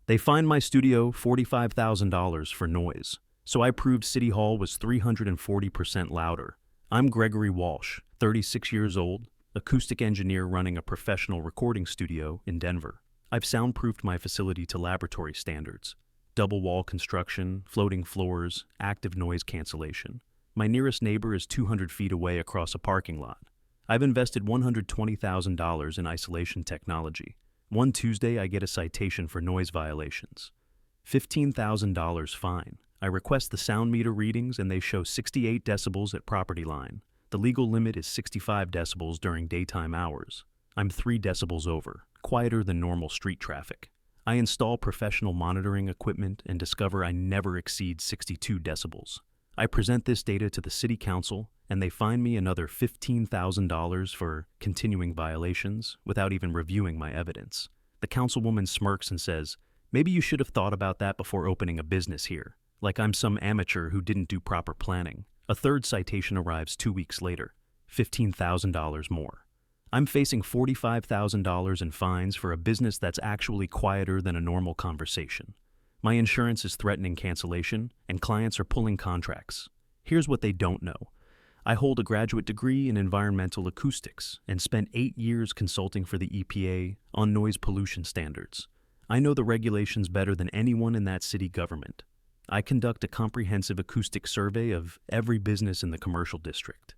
They fined my studio $45,000 for noise, so I proved City Hall was 340% louder. I'm Gregory Walsh, 36 years old, acoustic engineer running a professional recording studio in Denver. I've soundproofed my facility to laboratory standards: double wall construction, floating floors, active noise cancellation. My nearest neighbor is 200 feet away across a parking lot. I've invested $120,000 in isolation technology. One Tuesday, I get a citation for noise violations. $15,000 fine. I request the sound meter readings and they show 68 decibels at property line. The legal limit is 65 decibels during daytime hours. I'm 3 decibels over, quieter than normal street traffic. I install professional monitoring equipment and discover I never exceed 62 decibels. I present this data to the city council and they fine me another $15,000 for continuing violations without even reviewing my evidence. The councilwoman smirks and says, "Maybe you should have thought about that before opening a business here, like I'm some amateur who didn't do proper planning." A third citation arrives 2 weeks later, $15,000 more. I'm facing $45,000 in fines for a business that's actually quieter than a normal conversation. My insurance is threatening cancellation, and clients are pulling contracts. Here's what they don't know. I hold a graduate degree in environmental acoustics and spent 8 years consulting for the EPA on noise pollution standards. I know the regulations better than anyone in that city government. I conduct a comprehensive acoustic survey of every business in the commercial district.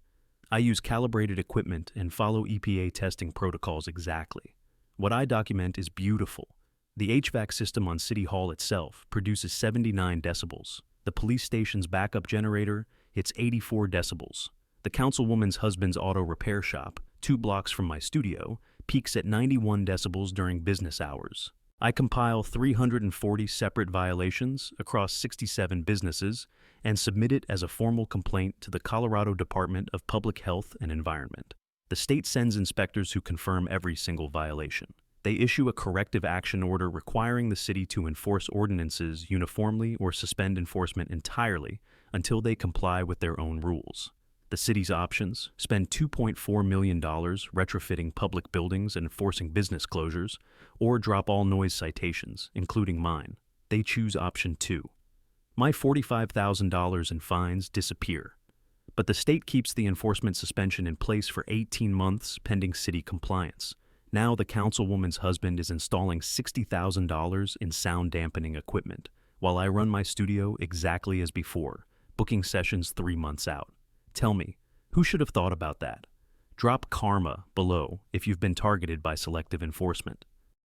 I use calibrated equipment and follow EPA testing protocols exactly. What I document is beautiful. The HVAC system on City Hall itself produces 79 decibels. The police station's backup generator hits 84 decibels. The councilwoman's husband's auto repair shop, 2 blocks from my studio, peaks at 91 decibels during business hours. I compile 340 separate violations across 67 businesses and submit it as a formal complaint to the Colorado Department of Public Health and Environment. The state sends inspectors who confirm every single violation. They issue a corrective action order requiring the city to enforce ordinances uniformly or suspend enforcement entirely until they comply with their own rules. The city's options: spend $2.4 million retrofitting public buildings and enforcing business closures, or drop all noise citations, including mine. They choose option 2. My $45,000 in fines disappear, but the state keeps the enforcement suspension in place for 18 months pending city compliance. Now the councilwoman's husband is installing $60,000 in sound dampening equipment, while I run my studio exactly as before, booking sessions 3 months out. Tell me, who should have thought about that? Drop karma below if you've been targeted by selective enforcement.